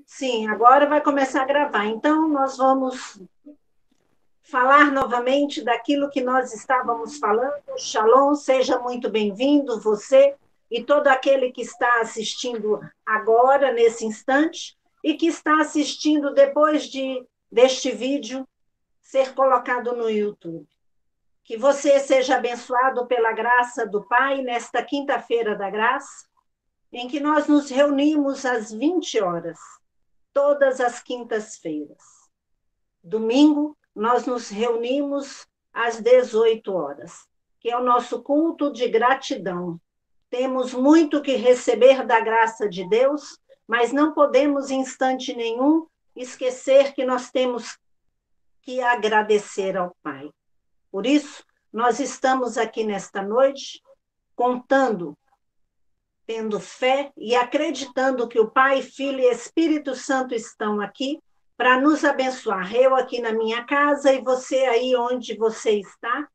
Sim, agora vai começar a gravar. Então, nós vamos falar novamente daquilo que nós estávamos falando. Shalom, seja muito bem-vindo, você e todo aquele que está assistindo agora, nesse instante, e que está assistindo depois deste vídeo ser colocado no YouTube. Que você seja abençoado pela graça do Pai nesta quinta-feira da graça, em que nós nos reunimos às 20 horas, todas as quintas-feiras. Domingo, nós nos reunimos às 18 horas, que é o nosso culto de gratidão. Temos muito que receber da graça de Deus, mas não podemos, em instante nenhum, esquecer que nós temos que agradecer ao Pai. Por isso, nós estamos aqui nesta noite, contando, tendo fé e acreditando que o Pai, Filho e Espírito Santo estão aqui para nos abençoar. Eu aqui na minha casa e você aí onde você está,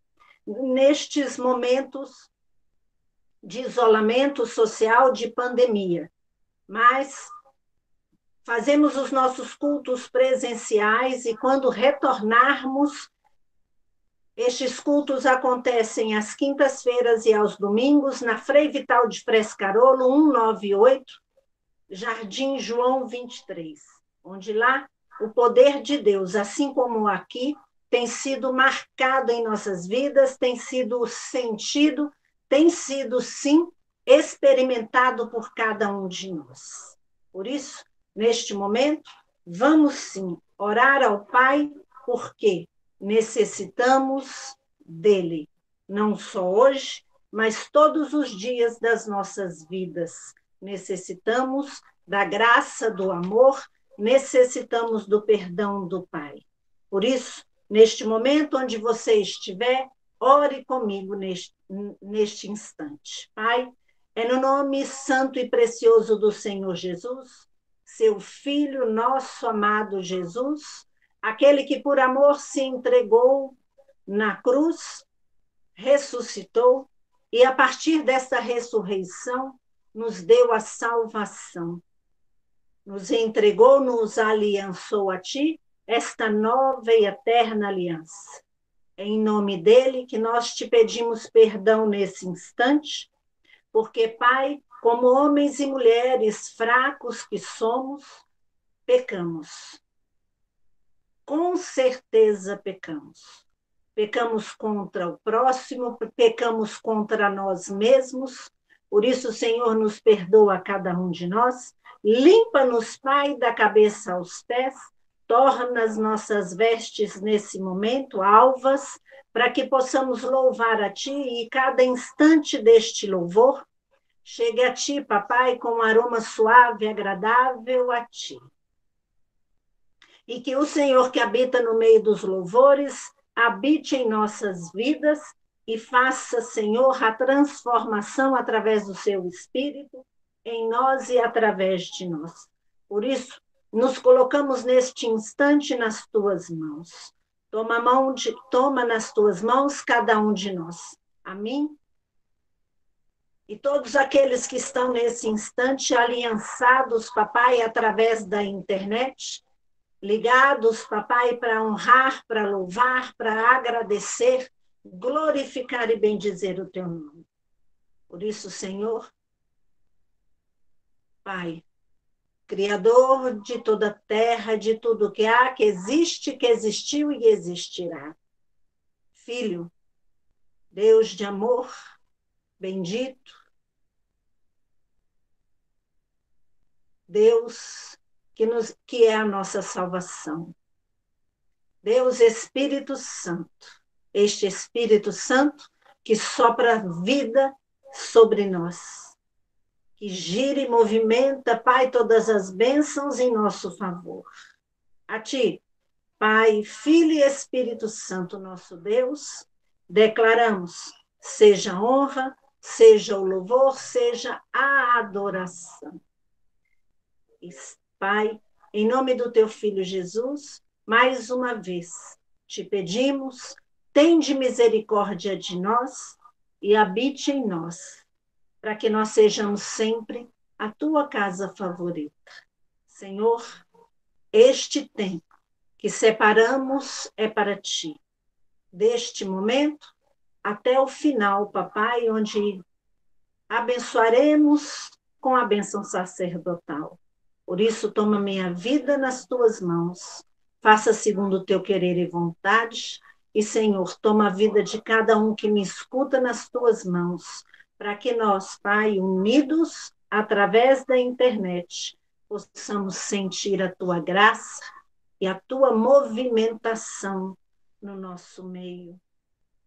nestes momentos de isolamento social, de pandemia. Mas fazemos os nossos cultos presenciais e quando retornarmos, estes cultos acontecem às quintas-feiras e aos domingos na Frei Vital de Frescarolo, 198, Jardim João 23, onde lá o poder de Deus, assim como aqui, tem sido marcado em nossas vidas, tem sido sentido, tem sido, sim, experimentado por cada um de nós. Por isso, neste momento, vamos sim orar ao Pai, porque necessitamos dele, não só hoje, mas todos os dias das nossas vidas. Necessitamos da graça, do amor, necessitamos do perdão do Pai. Por isso, neste momento onde você estiver, ore comigo neste instante. Pai, é no nome santo e precioso do Senhor Jesus, seu Filho, nosso amado Jesus, aquele que por amor se entregou na cruz, ressuscitou e a partir dessa ressurreição nos deu a salvação. Nos entregou, nos aliançou a ti, esta nova e eterna aliança. É em nome dele que nós te pedimos perdão nesse instante, porque, Pai, como homens e mulheres fracos que somos, pecamos. Com certeza pecamos. Pecamos contra o próximo, pecamos contra nós mesmos. Por isso, Senhor, nos perdoa a cada um de nós. Limpa-nos, Pai, da cabeça aos pés. Torna as nossas vestes nesse momento alvas, para que possamos louvar a Ti e cada instante deste louvor chegue a Ti, Papai, com um aroma suave e agradável a Ti. E que o Senhor que habita no meio dos louvores habite em nossas vidas e faça, Senhor, a transformação através do seu Espírito em nós e através de nós. Por isso, nos colocamos neste instante nas tuas mãos. Toma nas tuas mãos cada um de nós. Amém? E todos aqueles que estão nesse instante aliançados, papai, através da internet, ligados, papai, para honrar, para louvar, para agradecer, glorificar e bendizer o teu nome. Por isso, Senhor, Pai, Criador de toda a terra, de tudo que há, que existe, que existiu e existirá. Filho, Deus de amor, bendito, Deus que é a nossa salvação. Deus Espírito Santo, este Espírito Santo que sopra vida sobre nós, que gira e movimenta, Pai, todas as bênçãos em nosso favor. A Ti, Pai, Filho e Espírito Santo, nosso Deus, declaramos, seja a honra, seja o louvor, seja a adoração. Pai, em nome do Teu Filho Jesus, mais uma vez, te pedimos, tende misericórdia de nós e habite em nós, para que nós sejamos sempre a tua casa favorita. Senhor, este tempo que separamos é para ti. Deste momento até o final, papai, onde abençoaremos com a bênção sacerdotal. Por isso, toma minha vida nas tuas mãos. Faça segundo o teu querer e vontade. E, Senhor, toma a vida de cada um que me escuta nas tuas mãos, para que nós, Pai, unidos através da internet, possamos sentir a tua graça e a tua movimentação no nosso meio,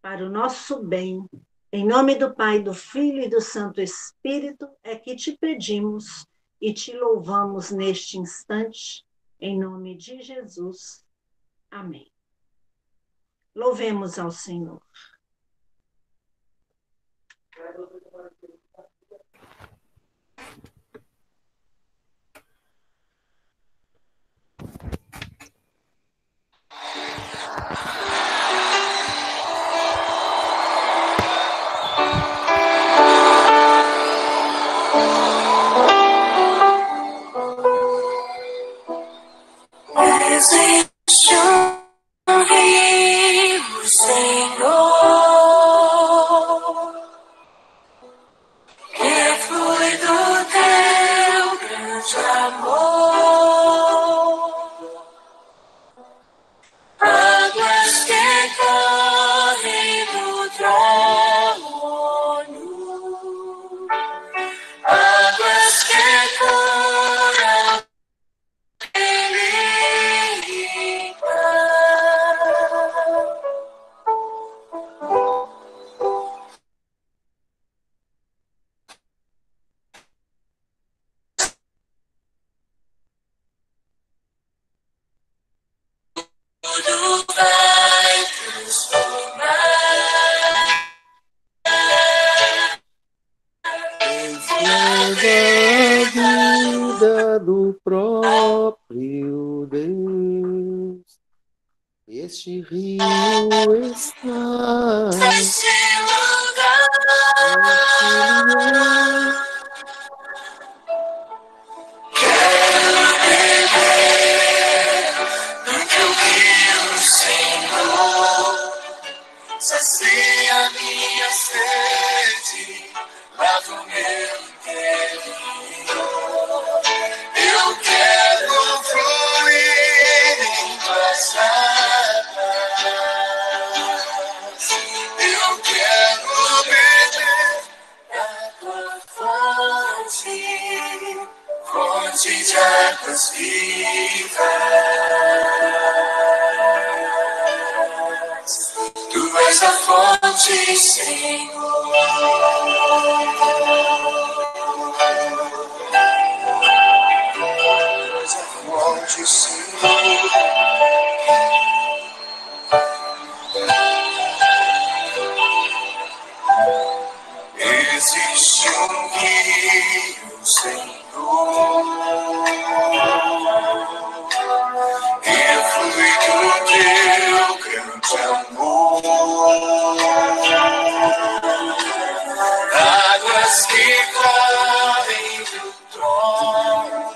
para o nosso bem. Em nome do Pai, do Filho e do Santo Espírito, é que te pedimos e te louvamos neste instante, em nome de Jesus. Amém. Louvemos ao Senhor. Existe um rio, Senhor, que flui do teu grande amor. Águas que correm do trono, águas que curam e limpam. Tudo vai transformar. Da vida do próprio Deus, este rio está Nesse lugar, quero beber do teu rio, Senhor. Sacia minha sede, lava o meu interior. Eu quero fluir em tuas águas. Eu quero beber da tua fonte, fonte de águas vivas. Tu és a fonte, Senhor. Tu és a fonte, Senhor. Existe um rio, Senhor, que flui do teu grande amor. Águas que correm do trono,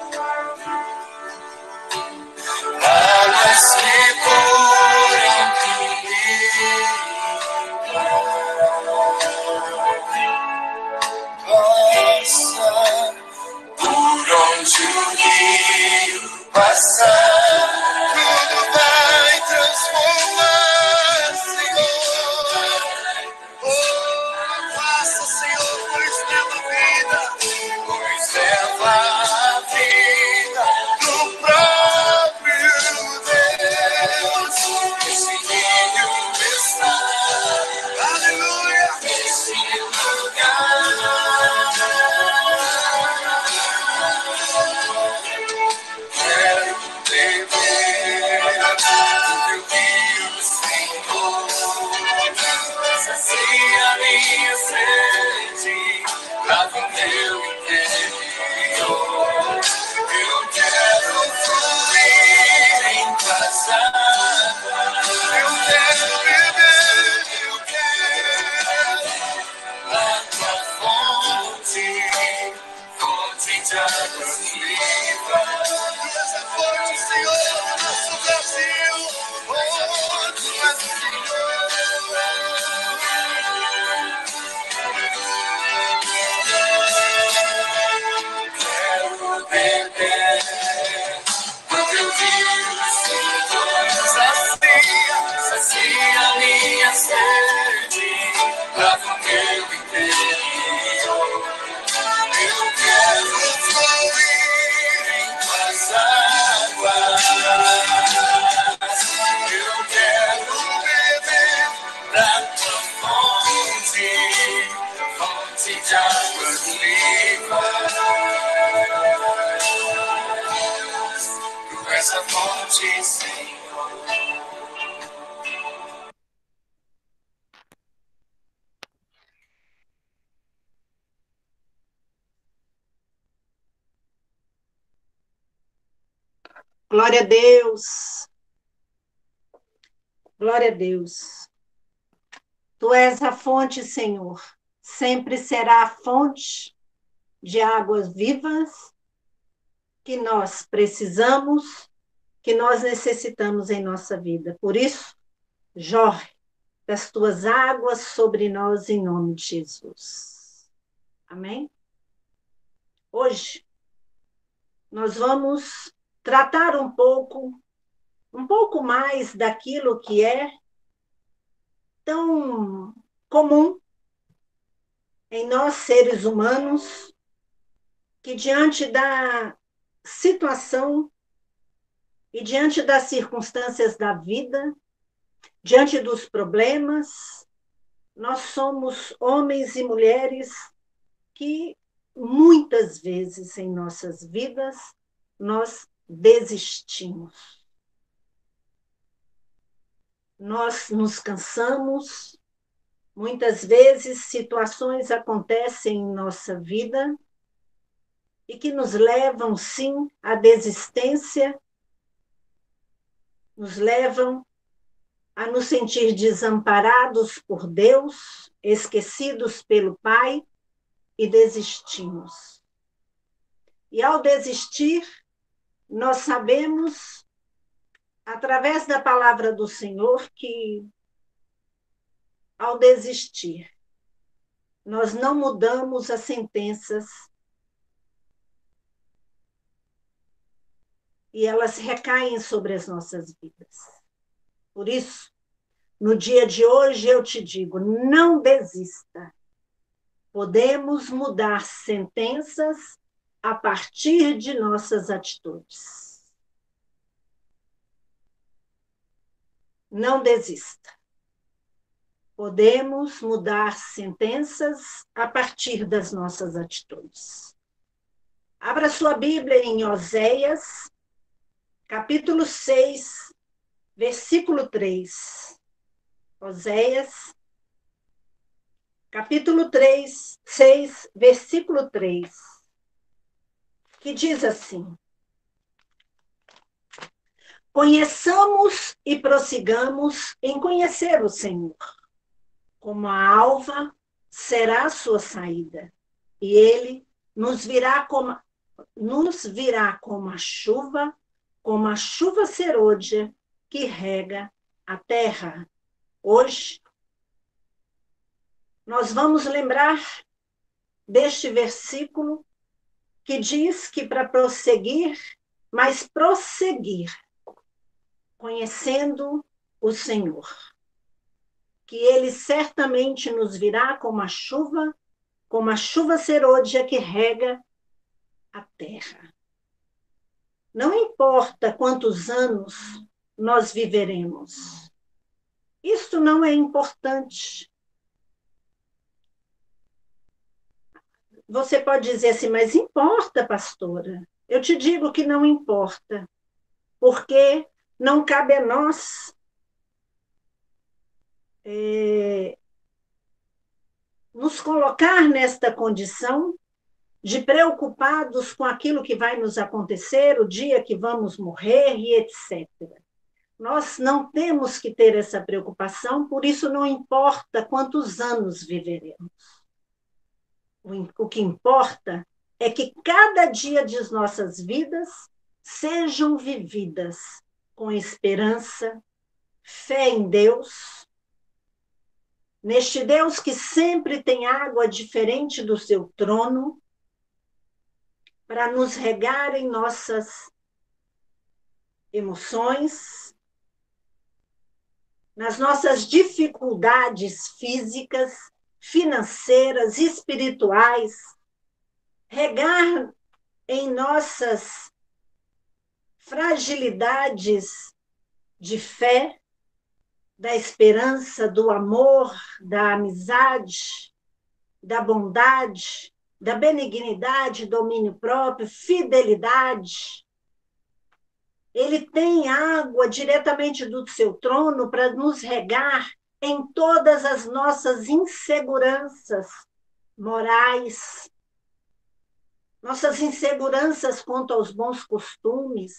águas que curam e limpam. Passa por onde o rio passar, tudo vai transformar, Senhor. Oh, faça, Senhor, pois leva a vida do próprio Deus. Esse rio está, aleluia, nesse lugar. Quero és a fonte, Senhor. Glória a Deus. Glória a Deus. Tu és a fonte, Senhor. Sempre será a fonte de águas vivas que nós precisamos, que nós necessitamos em nossa vida. Por isso, jorre das tuas águas sobre nós em nome de Jesus. Amém? Hoje, nós vamos tratar um pouco mais daquilo que é tão comum em nós, seres humanos, que diante da situação e diante das circunstâncias da vida, diante dos problemas, nós somos homens e mulheres que muitas vezes em nossas vidas nós desistimos. Nós nos cansamos, muitas vezes situações acontecem em nossa vida e que nos levam, sim, à desistência, nos levam a nos sentir desamparados por Deus, esquecidos pelo Pai, e desistimos. E ao desistir, nós sabemos, através da palavra do Senhor, que ao desistir, nós não mudamos as sentenças e elas recaem sobre as nossas vidas. Por isso, no dia de hoje eu te digo, não desista. Podemos mudar sentenças a partir de nossas atitudes. Não desista. Podemos mudar sentenças a partir das nossas atitudes. Abra sua Bíblia em Oséias, capítulo 6, versículo 3. Oséias, capítulo 6, versículo 3, que diz assim: conheçamos e prossigamos em conhecer o Senhor. Como a alva será a sua saída, e ele nos virá como a chuva serôdia que rega a terra. Hoje, nós vamos lembrar deste versículo que diz que para prosseguir, mas prosseguir, conhecendo o Senhor, que ele certamente nos virá como a chuva serôdia que rega a terra. Não importa quantos anos nós viveremos, isto não é importante. Você pode dizer assim, mas importa, pastora. Eu te digo que não importa, porque não cabe a nós nos colocar nesta condição de preocupados com aquilo que vai nos acontecer, o dia que vamos morrer e etc. Nós não temos que ter essa preocupação, por isso não importa quantos anos viveremos. O que importa é que cada dia de nossas vidas sejam vividas com esperança, fé em Deus, neste Deus que sempre tem água diferente do seu trono, para nos regar em nossas emoções, nas nossas dificuldades físicas, financeiras, espirituais, regar em nossas fragilidades de fé, da esperança, do amor, da amizade, da bondade, da benignidade, domínio próprio, fidelidade. Ele tem água diretamente do seu trono para nos regar em todas as nossas inseguranças morais, nossas inseguranças quanto aos bons costumes,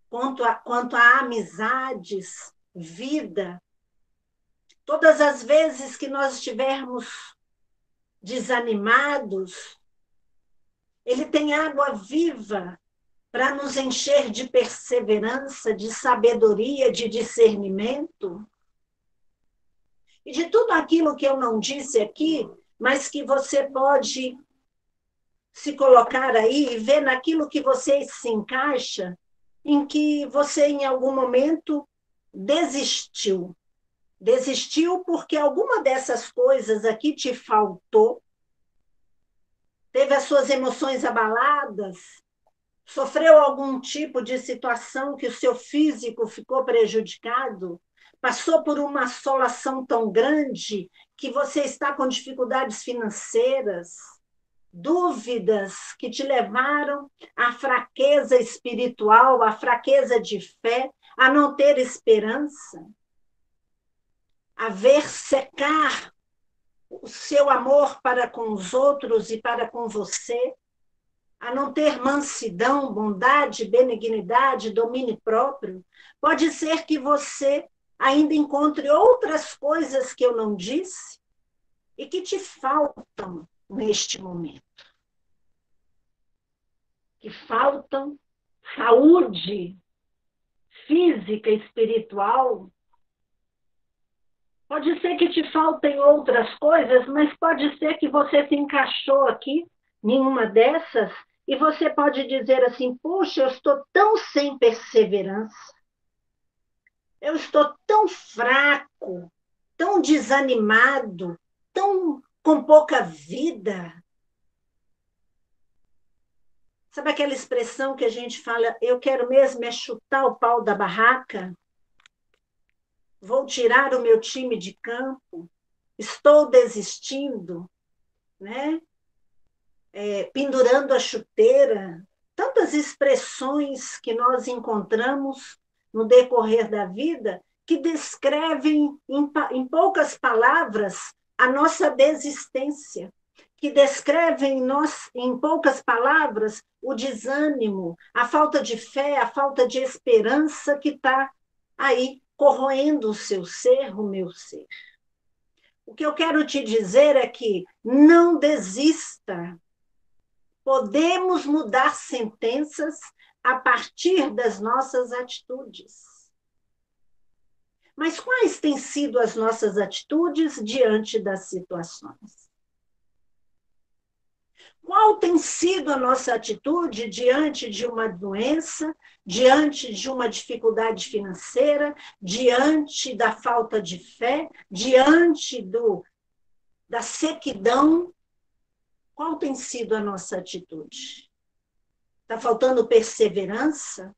quanto a amizades, vida. Todas as vezes que nós estivermos desanimados, ele tem água viva para nos encher de perseverança, de sabedoria, de discernimento. E de tudo aquilo que eu não disse aqui, mas que você pode se colocar aí e ver naquilo que você se encaixa, em que você, em algum momento, desistiu. Desistiu porque alguma dessas coisas aqui te faltou, teve as suas emoções abaladas, sofreu algum tipo de situação que o seu físico ficou prejudicado, passou por uma assolação tão grande que você está com dificuldades financeiras, dúvidas que te levaram à fraqueza espiritual, à fraqueza de fé, a não ter esperança, a ver secar o seu amor para com os outros e para com você, a não ter mansidão, bondade, benignidade, domínio próprio. Pode ser que você ainda encontre outras coisas que eu não disse e que te faltam neste momento. Que faltam saúde física, espiritual. Pode ser que te faltem outras coisas, mas pode ser que você se encaixou aqui em uma dessas e você pode dizer assim, puxa, eu estou tão sem perseverança, eu estou tão fraco, tão desanimado, tão com pouca vida. Sabe aquela expressão que a gente fala, eu quero mesmo é chutar o pau da barraca? Vou tirar o meu time de campo? Estou desistindo? Né? Pendurando a chuteira, tantas expressões que nós encontramos no decorrer da vida que descrevem em poucas palavras a nossa desistência, que descrevem em poucas palavras o desânimo, a falta de fé, a falta de esperança que está aí corroendo o seu ser, o meu ser. O que eu quero te dizer é que não desista. Podemos mudar sentenças a partir das nossas atitudes. Mas quais têm sido as nossas atitudes diante das situações? Qual tem sido a nossa atitude diante de uma doença, diante de uma dificuldade financeira, diante da falta de fé, diante da sequidão? Qual tem sido a nossa atitude? Está faltando perseverança?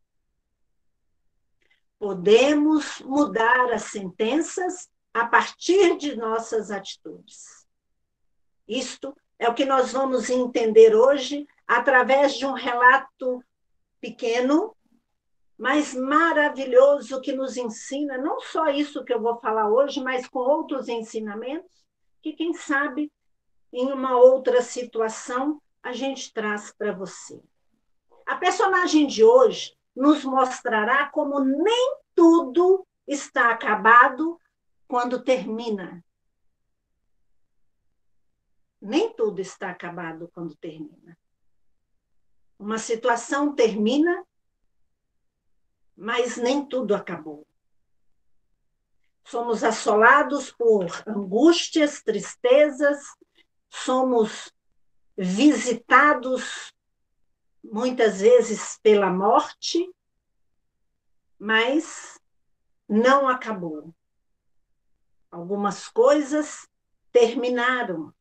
Podemos mudar as sentenças a partir de nossas atitudes. Isto é o que nós vamos entender hoje através de um relato pequeno, mas maravilhoso, que nos ensina não só isso que eu vou falar hoje, mas com outros ensinamentos que, quem sabe, em uma outra situação, a gente traz para você. A personagem de hoje nos mostrará como nem tudo está acabado quando termina. Nem tudo está acabado quando termina. Uma situação termina, mas nem tudo acabou. Somos assolados por angústias, tristezas, somos visitados muitas vezes pela morte, mas não acabou. Algumas coisas terminaram,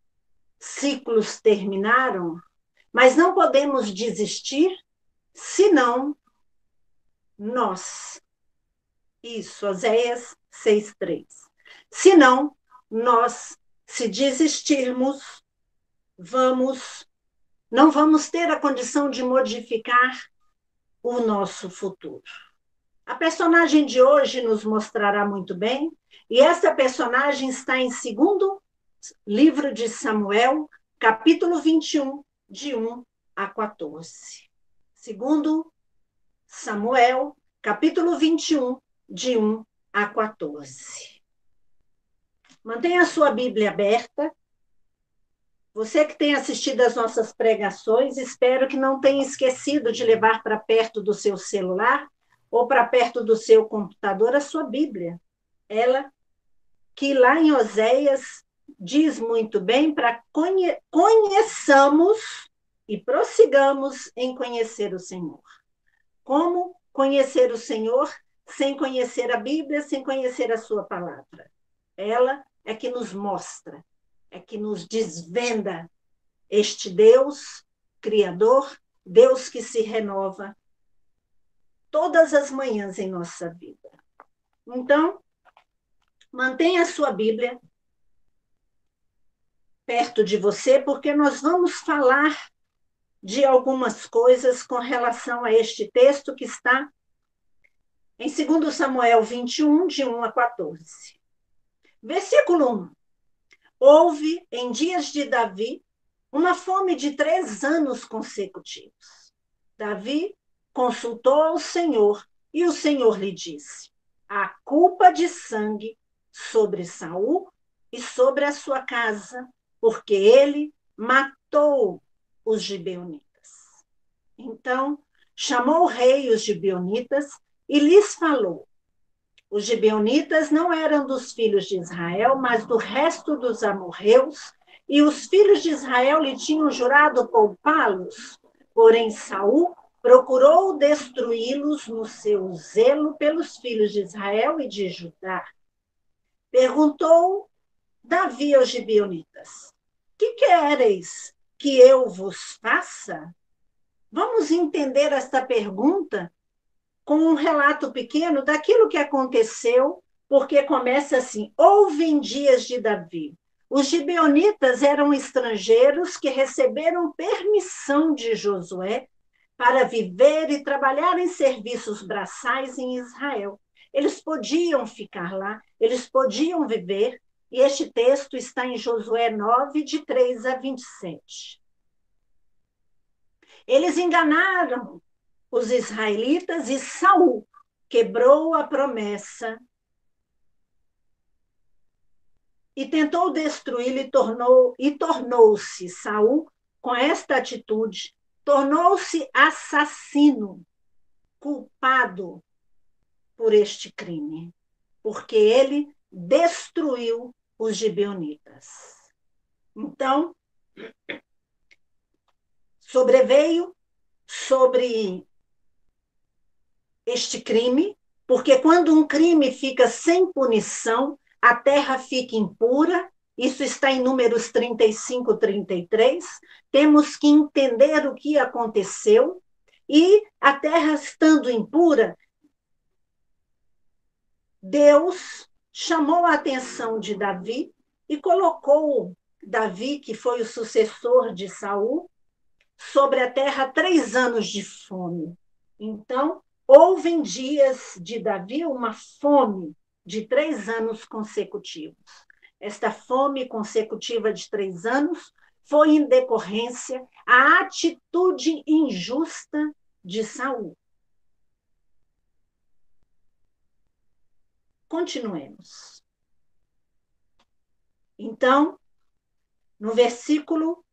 ciclos terminaram, mas não podemos desistir, senão nós. Isso, Oséias 6:3. Senão nós, se desistirmos, não vamos ter a condição de modificar o nosso futuro. A personagem de hoje nos mostrará muito bem, e essa personagem está em 2º livro de Samuel, capítulo 21, de 1 a 14. 2º Samuel, capítulo 21, de 1 a 14. Mantenha a sua Bíblia aberta. Você que tem assistido às nossas pregações, espero que não tenha esquecido de levar para perto do seu celular ou para perto do seu computador a sua Bíblia. Ela que lá em Oséias diz muito bem para conheçamos e prossigamos em conhecer o Senhor. Como conhecer o Senhor sem conhecer a Bíblia, sem conhecer a sua palavra? Ela é que nos mostra, é que nos desvenda este Deus Criador, Deus que se renova todas as manhãs em nossa vida. Então, mantenha a sua Bíblia perto de você, porque nós vamos falar de algumas coisas com relação a este texto que está em 2 Samuel 21, de 1 a 14. Versículo 1. Houve, em dias de Davi, uma fome de 3 anos consecutivos. Davi consultou ao Senhor, e o Senhor lhe disse: a culpa de sangue sobre Saul e sobre a sua casa, porque ele matou os gibeonitas. Então, chamou o rei os gibeonitas e lhes falou. Os gibeonitas não eram dos filhos de Israel, mas do resto dos amorreus, e os filhos de Israel lhe tinham jurado poupá-los. Porém, Saul procurou destruí-los no seu zelo pelos filhos de Israel e de Judá. Perguntou Davi aos gibeonitas: que quereis que eu vos faça? Vamos entender esta pergunta com um relato pequeno daquilo que aconteceu, porque começa assim: houve em dias de Davi. Os gibeonitas eram estrangeiros que receberam permissão de Josué para viver e trabalhar em serviços braçais em Israel. Eles podiam ficar lá, eles podiam viver, e este texto está em Josué 9, de 3 a 27. Eles enganaram os israelitas e Saul quebrou a promessa e tentou destruí-lo e tornou-se Saul, com esta atitude, tornou-se assassino, culpado por este crime, porque ele destruiu os gibeonitas. Então, sobreveio sobre este crime, porque quando um crime fica sem punição, a terra fica impura. Isso está em Números 35, 33. Temos que entender o que aconteceu, e a terra estando impura, Deus chamou a atenção de Davi e colocou Davi, que foi o sucessor de Saul, sobre a terra 3 anos de fome. Então, houve em dias de Davi uma fome de 3 anos consecutivos. Esta fome consecutiva de 3 anos foi em decorrência à atitude injusta de Saul. Continuemos. Então, no versículo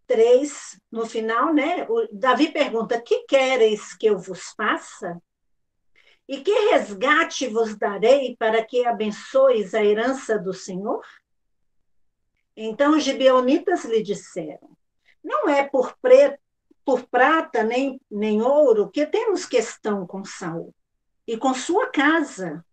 3, no final, né? Davi pergunta: que quereis que eu vos faça? E que resgate vos darei para que abençoeis a herança do Senhor? Então os gibeonitas lhe disseram: não é por prata nem ouro que temos questão com Saul e com sua casa.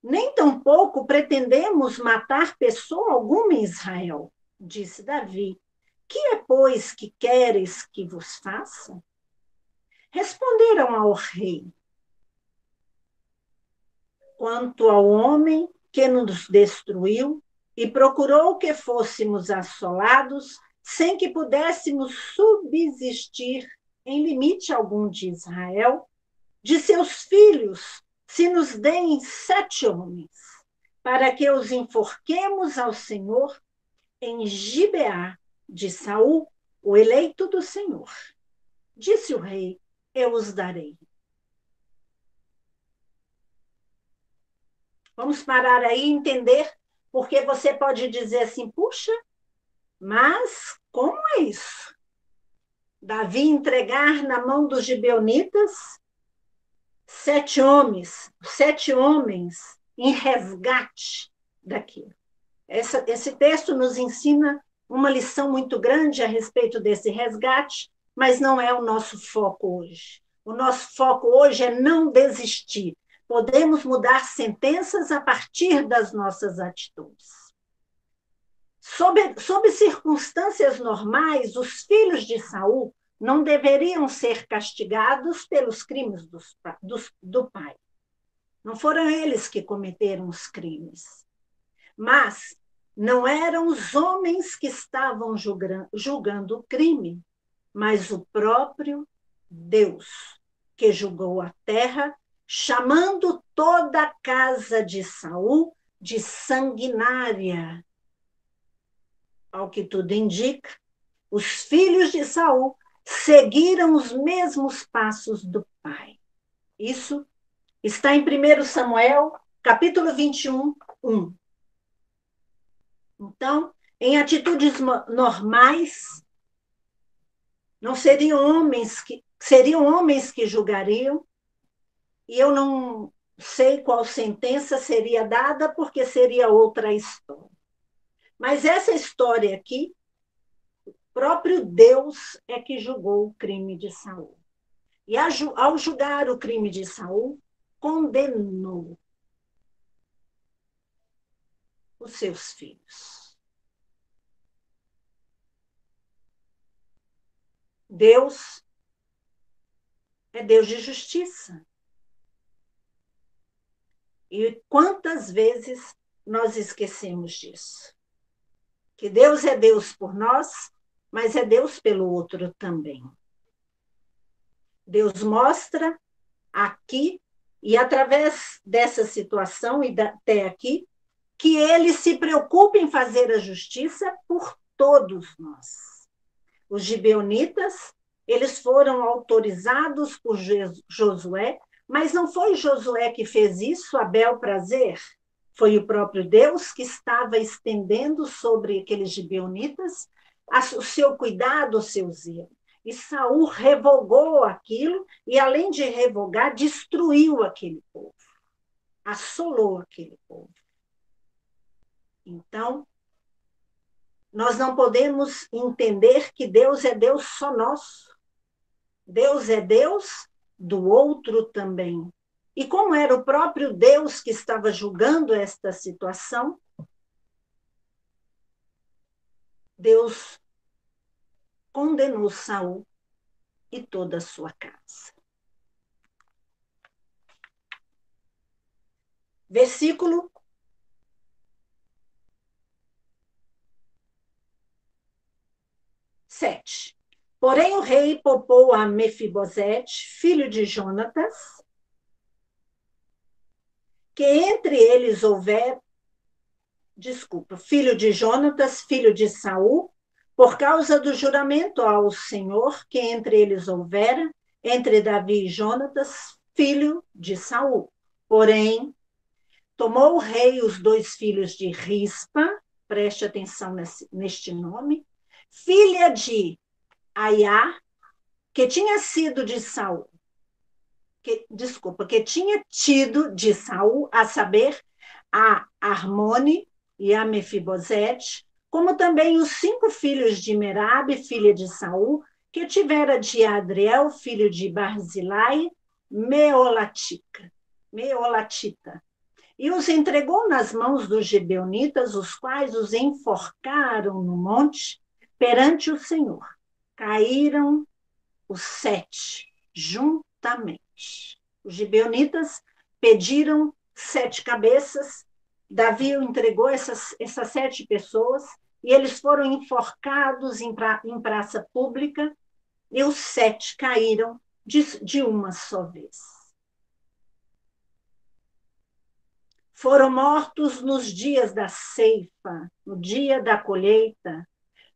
Nem tampouco pretendemos matar pessoa alguma em Israel, disse Davi. Que é, pois, que queres que vos faça? Responderam ao rei: quanto ao homem que nos destruiu e procurou que fôssemos assolados, sem que pudéssemos subsistir em limite algum de Israel, de seus filhos, se nos deem 7 homens, para que os enforquemos ao Senhor em Gibeá de Saul, o eleito do Senhor. Disse o rei: eu os darei. Vamos parar aí e entender, porque você pode dizer assim, puxa, mas como é isso? Davi entregar na mão dos gibeonitas 7 homens em resgate daquilo. Esse texto nos ensina uma lição muito grande a respeito desse resgate, mas não é o nosso foco hoje. O nosso foco hoje é não desistir. Podemos mudar sentenças a partir das nossas atitudes. Sob circunstâncias normais, os filhos de Saul não deveriam ser castigados pelos crimes do pai. Não foram eles que cometeram os crimes. Mas não eram os homens que estavam julgando o crime, mas o próprio Deus, que julgou a terra, chamando toda a casa de Saul de sanguinária. Ao que tudo indica, os filhos de Saul seguiram os mesmos passos do pai. Isso está em 1 Samuel, capítulo 21, 1. Então, em atitudes normais, não seriam homens que julgariam, e eu não sei qual sentença seria dada, porque seria outra história. Mas essa história aqui, o próprio Deus é que julgou o crime de Saul. E ao julgar o crime de Saul, condenou os seus filhos. Deus é Deus de justiça. E quantas vezes nós esquecemos disso? Que Deus é Deus por nós, mas é Deus pelo outro também. Deus mostra aqui, e através dessa situação e até aqui, que ele se preocupa em fazer a justiça por todos nós. Os gibeonitas, eles foram autorizados por Josué, mas não foi Josué que fez isso a bel prazer. Foi o próprio Deus que estava estendendo sobre aqueles gibeonitas o seu cuidado, o seu zelo. E Saul revogou aquilo, e além de revogar, destruiu aquele povo. Assolou aquele povo. Então, nós não podemos entender que Deus é Deus só nosso. Deus é Deus do outro também. E como era o próprio Deus que estava julgando esta situação, Deus condenou Saul e toda a sua casa. Versículo 7. Porém o rei poupou a Mefibosete, filho de Jonatas, que entre eles houver, filho de Jonatas, filho de Saul, por causa do juramento ao Senhor que entre eles houvera, entre Davi e Jonatas, filho de Saul. Porém, tomou o rei os 2 filhos de Rispa, preste atenção neste nome, filha de Aiá, que tinha sido de Saul, que tinha tido de Saul, a saber, a Armone e a Mefibosete, como também os 5 filhos de Merabe, filha de Saul, que tivera de Adriel, filho de Barzilai, Meolatita, e os entregou nas mãos dos gibeonitas, os quais os enforcaram no monte perante o Senhor. Caíram os 7 juntamente. Os gibeonitas pediram 7 cabeças, Davi entregou essas 7 pessoas, e eles foram enforcados em praça pública, e os 7 caíram de uma só vez. Foram mortos nos dias da ceifa, no dia da colheita,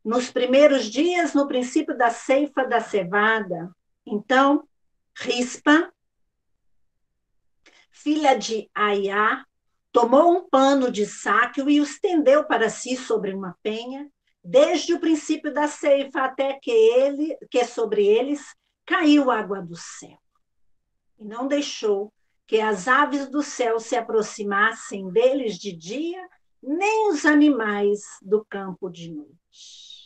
nos primeiros dias, no princípio da ceifa da cevada. Então, Rispa, filha de Aiá, tomou um pano de saco e o estendeu para si sobre uma penha, desde o princípio da ceifa até que sobre eles caiu água do céu. E não deixou que as aves do céu se aproximassem deles de dia, nem os animais do campo de noite.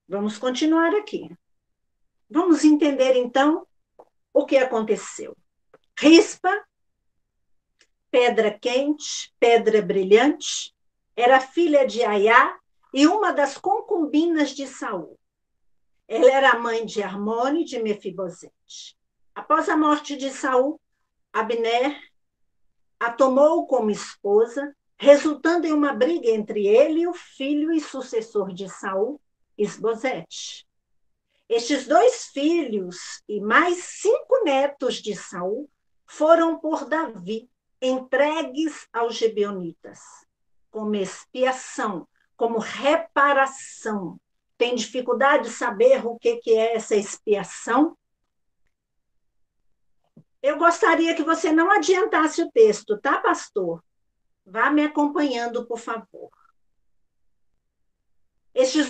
Vamos continuar aqui. Vamos entender, então, o que aconteceu. Rispa, pedra quente, pedra brilhante, era filha de Aiá e uma das concubinas de Saul. Ela era a mãe de Armone e de Mefibosete. Após a morte de Saul, Abner a tomou como esposa, resultando em uma briga entre ele e o filho e sucessor de Saul, Isbosete. Estes 2 filhos e mais 5 netos de Saul foram por Davi entregues aos gibeonitas, como expiação, como reparação. Tem dificuldade de saber o que é essa expiação? Eu gostaria que você não adiantasse o texto, tá, pastor? Vá me acompanhando, por favor. Esses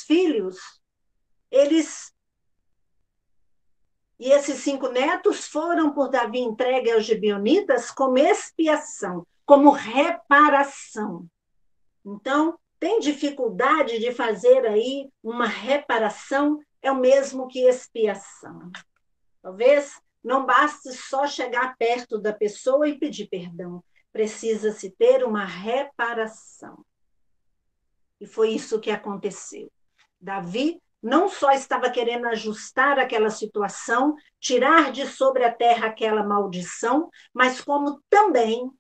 filhos, eles e esses 5 netos foram por Davi entregue aos gibeonitas como expiação, como reparação. Então, tem dificuldade de fazer aí uma reparação, é o mesmo que expiação. Talvez não baste só chegar perto da pessoa e pedir perdão, precisa-se ter uma reparação. E foi isso que aconteceu. Davi não só estava querendo ajustar aquela situação, tirar de sobre a terra aquela maldição, mas como também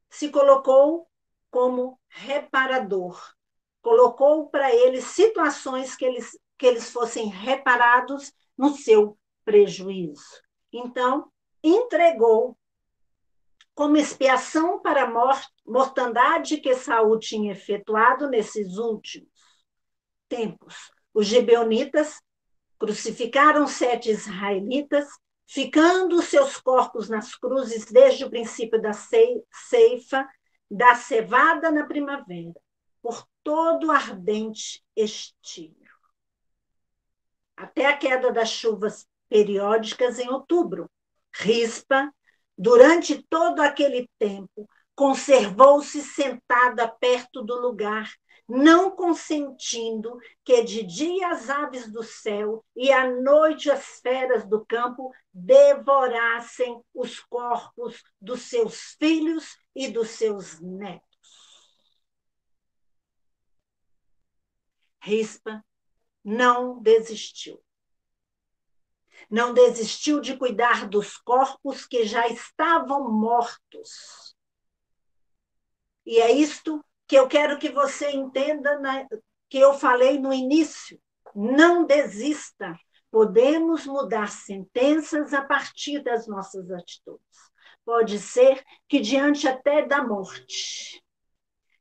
se colocou como reparador. Colocou para eles situações que eles fossem reparados no seu prejuízo. Então, entregou como expiação para a mortandade que Saul tinha efetuado nesses últimos tempos. Os gibeonitas crucificaram 7 israelitas, ficando seus corpos nas cruzes desde o princípio da ceifa, da cevada na primavera, por todo o ardente estio, até a queda das chuvas periódicas em outubro. Rispa, durante todo aquele tempo, conservou-se sentada perto do lugar, não consentindo que de dia as aves do céu e à noite as feras do campo devorassem os corpos dos seus filhos e dos seus netos. Rispa não desistiu. Não desistiu de cuidar dos corpos que já estavam mortos. E é isto que eu quero que você entenda, que eu falei no início. Não desista. Podemos mudar sentenças a partir das nossas atitudes. Pode ser que diante até da morte,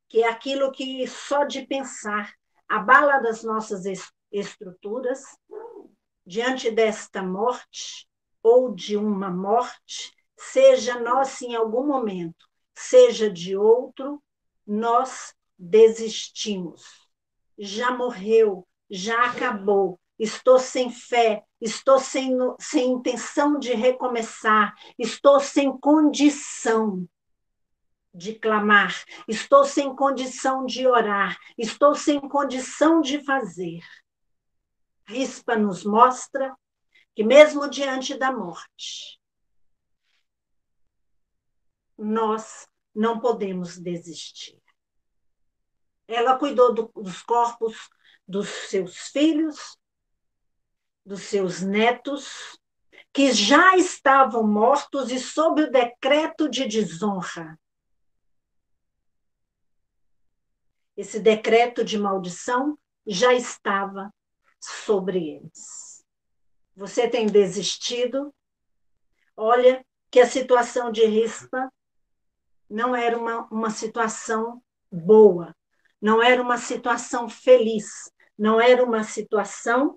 que é aquilo que só de pensar abala das nossas estruturas, diante desta morte, ou de uma morte, seja nossa em algum momento, seja de outro, nós desistimos. Já morreu, já acabou, estou sem fé, estou sem intenção de recomeçar, estou sem condição de clamar, estou sem condição de orar, estou sem condição de fazer. Rispa nos mostra que mesmo diante da morte, nós não podemos desistir. Ela cuidou dos corpos dos seus filhos, dos seus netos, que já estavam mortos e sob o decreto de desonra. esse decreto de maldição já estava sobre eles. Você tem desistido? Olha que a situação de Rispa não era uma situação boa, não era uma situação feliz, não era uma situação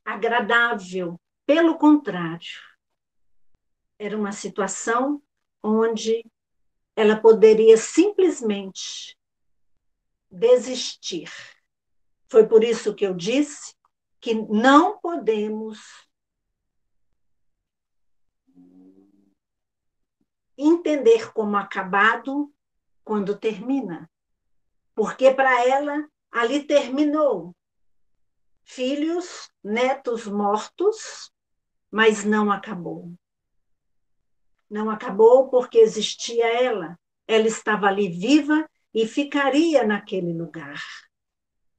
agradável. Pelo contrário, era uma situação onde ela poderia simplesmente desistir. Foi por isso que eu disse que não podemos entender como acabado quando termina, porque para ela ali terminou. Filhos, netos mortos, mas não acabou. Não acabou porque existia ela. Ela estava ali viva e ficaria naquele lugar.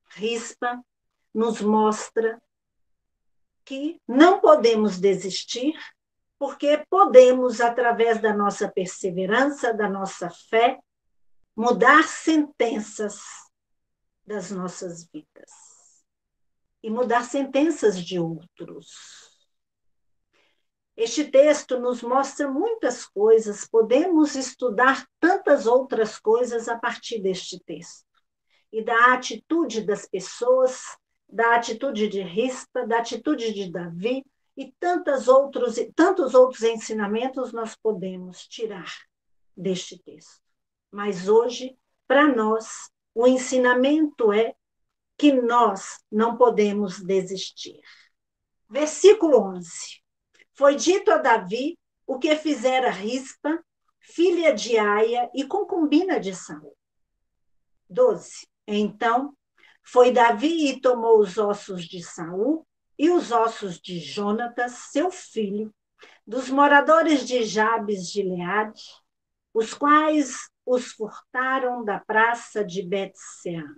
Rispa nos mostra que não podemos desistir, porque podemos, através da nossa perseverança, da nossa fé, mudar sentenças das nossas vidas e mudar sentenças de outros. Este texto nos mostra muitas coisas, podemos estudar tantas outras coisas a partir deste texto. E da atitude das pessoas, da atitude de Rispa, da atitude de Davi, e tantos outros ensinamentos nós podemos tirar deste texto. Mas hoje, para nós, o ensinamento é que nós não podemos desistir. Versículo 11. Foi dito a Davi o que fizera Rispa, filha de Aia e concubina de Saul. 12. Então, foi Davi e tomou os ossos de Saul e os ossos de Jonatas, seu filho, dos moradores de Jabes de Gileade, os quais os furtaram da praça de Bet-sean,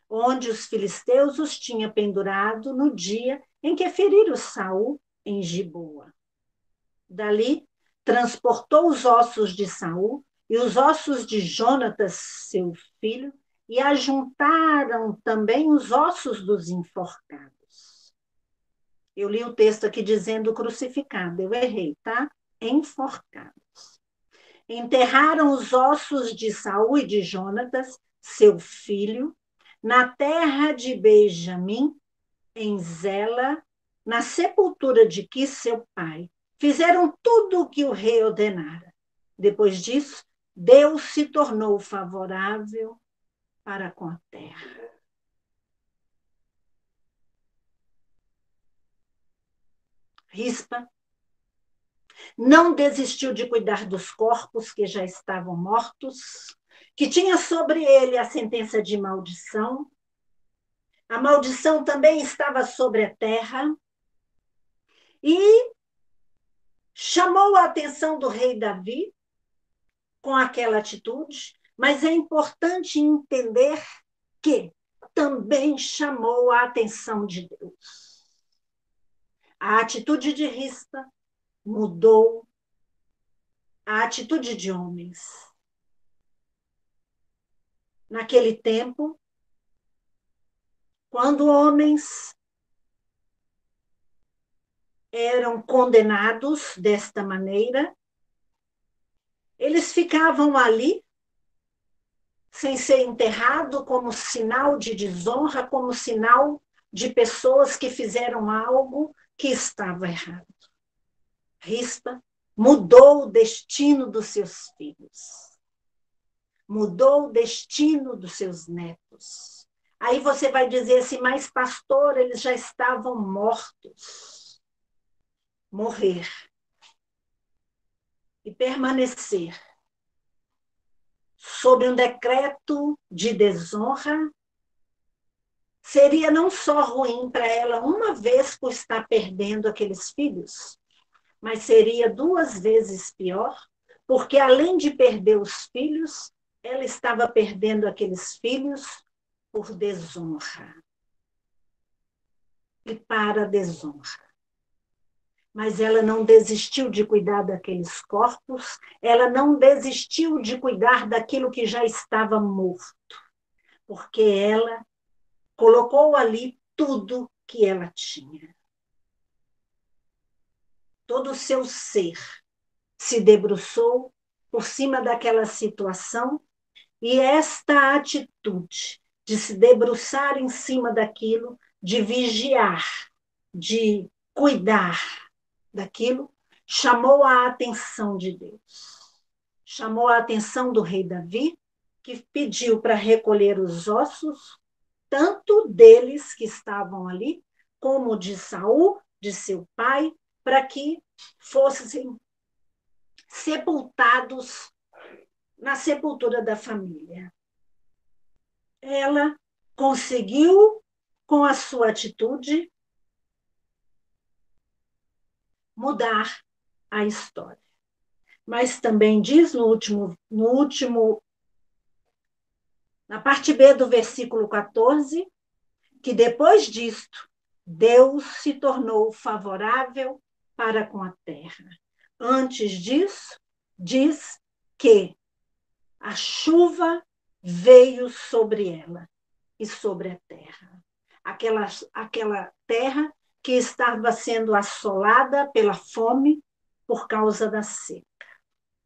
onde os filisteus os tinham pendurado no dia em que feriram Saul em Giboa. Dali, transportou os ossos de Saul e os ossos de Jonatas, seu filho, e ajuntaram também os ossos dos enforcados. Eu li o texto aqui dizendo crucificado, eu errei, tá? Enforcados. Enterraram os ossos de Saul e de Jonatas, seu filho, na terra de Benjamim, em Zela, na sepultura de Quis, seu pai. Fizeram tudo o que o rei ordenara. Depois disso, Deus se tornou favorável para com a terra. Rispa não desistiu de cuidar dos corpos que já estavam mortos, que tinha sobre ele a sentença de maldição. A maldição também estava sobre a terra e chamou a atenção do rei Davi com aquela atitude, mas é importante entender que também chamou a atenção de Deus. A atitude de Rispa mudou a atitude de homens. Naquele tempo, quando homens eram condenados desta maneira, eles ficavam ali sem ser enterrado como sinal de desonra, como sinal de pessoas que fizeram algo que estava errado. Rispa mudou o destino dos seus filhos. Mudou o destino dos seus netos. Aí você vai dizer assim, mas pastor, eles já estavam mortos. Morrer e permanecer sob um decreto de desonra seria não só ruim para ela uma vez por estar perdendo aqueles filhos, mas seria 2 vezes pior, porque além de perder os filhos, ela estava perdendo aqueles filhos por desonra e para a desonra. mas ela não desistiu de cuidar daqueles corpos, ela não desistiu de cuidar daquilo que já estava morto, porque ela colocou ali tudo que ela tinha. Todo o seu ser se debruçou por cima daquela situação, e esta atitude de se debruçar em cima daquilo, de vigiar, de cuidar daquilo, chamou a atenção de Deus. Chamou a atenção do rei Davi, que pediu para recolher os ossos, tanto deles que estavam ali, como de Saul, de seu pai, para que fossem sepultados na sepultura da família. Ela conseguiu, com a sua atitude, mudar a história. Mas também diz na parte B do versículo 14, que depois disto, Deus se tornou favorável para com a terra. Antes disso, diz que a chuva veio sobre ela e sobre a terra. Aquela terra que estava sendo assolada pela fome por causa da seca.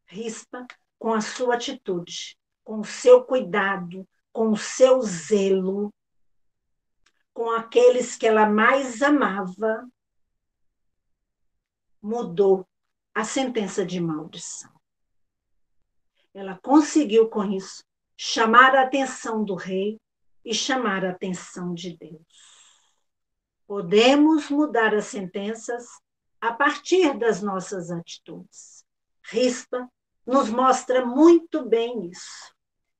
Rispa, com a sua atitude, com o seu cuidado, com o seu zelo, com aqueles que ela mais amava, mudou a sentença de maldição. Ela conseguiu, com isso, chamar a atenção do rei e chamar a atenção de Deus. Podemos mudar as sentenças a partir das nossas atitudes. Rispa nos mostra muito bem isso,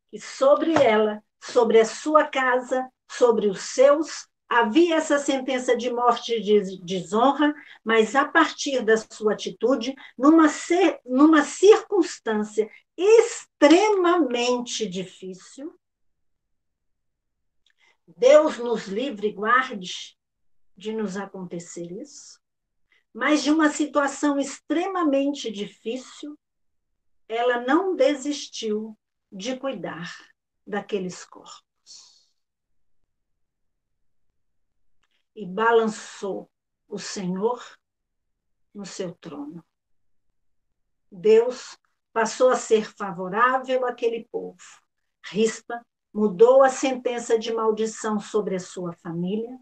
que sobre ela, sobre a sua casa, sobre os seus, havia essa sentença de morte e de desonra, mas a partir da sua atitude, numa circunstância extremamente difícil, Deus nos livre e guarde de nos acontecer isso, mas de uma situação extremamente difícil, ela não desistiu de cuidar daqueles corpos. E balançou o Senhor no seu trono. Deus passou a ser favorável àquele povo. Rispa mudou a sentença de maldição sobre a sua família,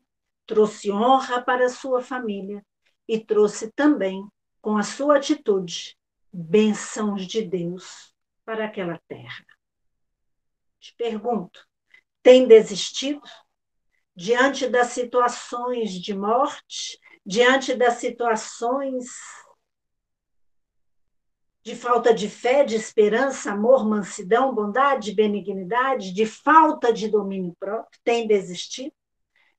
trouxe honra para a sua família e trouxe também, com a sua atitude, bênçãos de Deus para aquela terra. Te pergunto, tem desistido? Diante das situações de morte, diante das situações de falta de fé, de esperança, amor, mansidão, bondade, benignidade, de falta de domínio próprio, tem desistido?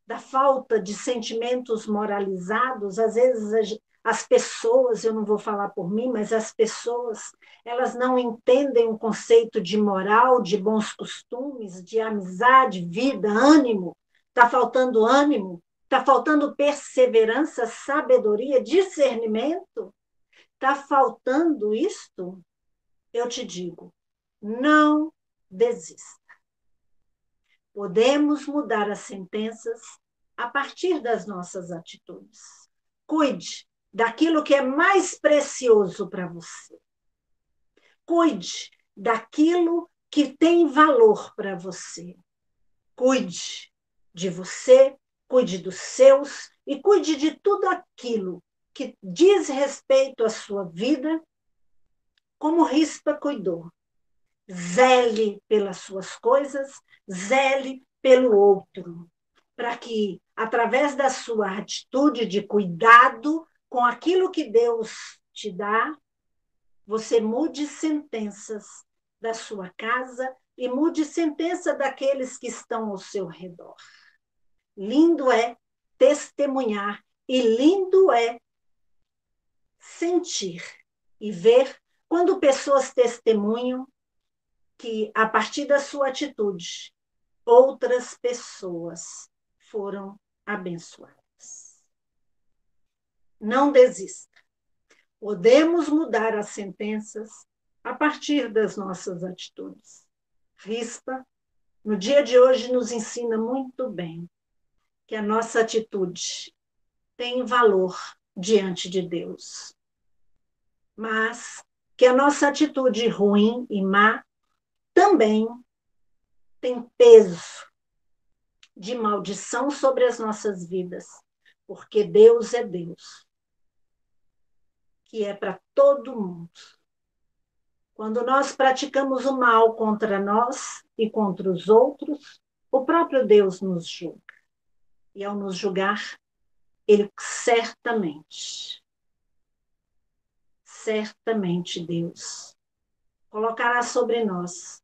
Da falta de sentimentos moralizados, às vezes as pessoas, eu não vou falar por mim, mas as pessoas, elas não entendem o conceito de moral, de bons costumes, de amizade, vida, ânimo. Está faltando ânimo, está faltando perseverança, sabedoria, discernimento. Está faltando isto? Eu te digo, não desista. Podemos mudar as sentenças a partir das nossas atitudes. Cuide daquilo que é mais precioso para você. Cuide daquilo que tem valor para você. Cuide de você, cuide dos seus e cuide de tudo aquilo que diz respeito à sua vida, como Rispa cuidou. Zele pelas suas coisas, zele pelo outro, para que, através da sua atitude de cuidado com aquilo que Deus te dá, você mude sentenças da sua casa e mude sentença daqueles que estão ao seu redor. Lindo é testemunhar e lindo é sentir e ver quando pessoas testemunham que, a partir da sua atitude, outras pessoas foram abençoadas. Não desista. Podemos mudar as sentenças a partir das nossas atitudes. Rispa, no dia de hoje, nos ensina muito bem que a nossa atitude tem valor diante de Deus, mas que a nossa atitude ruim e má também tem peso de maldição sobre as nossas vidas, porque Deus é Deus, que é para todo mundo. Quando nós praticamos o mal contra nós e contra os outros, o próprio Deus nos julga. E ao nos julgar, Ele certamente Deus colocará sobre nós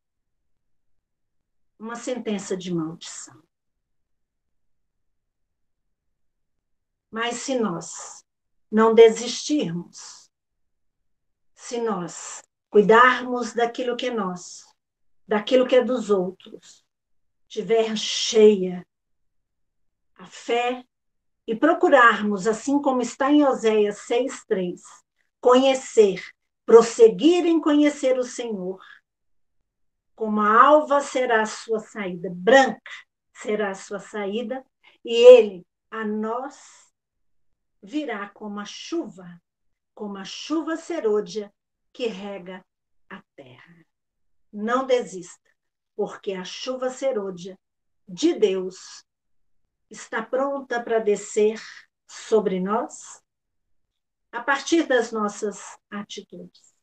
uma sentença de maldição. Mas se nós não desistirmos, se nós cuidarmos daquilo que é nosso, daquilo que é dos outros, tiver cheia a fé e procurarmos, assim como está em Oséias 6:3, conhecer, prosseguir em conhecer o Senhor, como a alva será a sua saída, branca será a sua saída, e Ele a nós virá como a chuva serôdia que rega a terra. Não desista, porque a chuva serôdia de Deus está pronta para descer sobre nós a partir das nossas atitudes.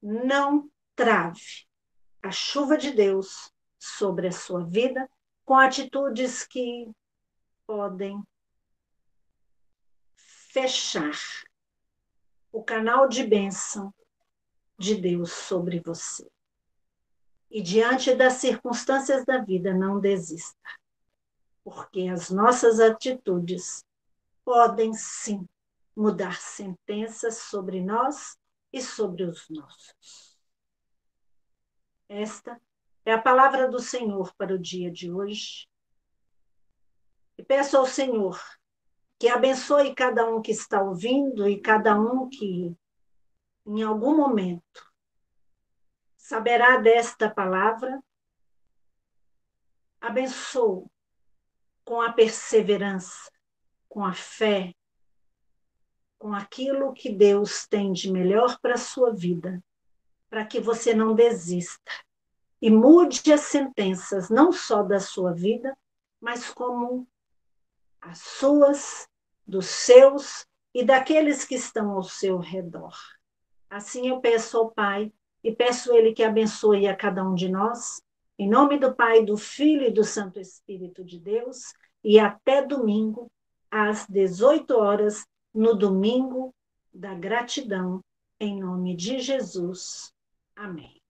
Não trave a chuva de Deus sobre a sua vida com atitudes que podem fechar o canal de bênção de Deus sobre você. E diante das circunstâncias da vida, não desista, porque as nossas atitudes podem sim mudar sentenças sobre nós e sobre os nossos. Esta é a palavra do Senhor para o dia de hoje. E peço ao Senhor que abençoe cada um que está ouvindo e cada um que, em algum momento, saberá desta palavra. Abençoo com a perseverança, com a fé, com aquilo que Deus tem de melhor para a sua vida, para que você não desista e mude as sentenças, não só da sua vida, mas como as suas, dos seus e daqueles que estão ao seu redor. Assim eu peço ao Pai e peço Ele que abençoe a cada um de nós, em nome do Pai, do Filho e do Santo Espírito de Deus, e até domingo, às 18 horas, no domingo da gratidão, em nome de Jesus. Amém.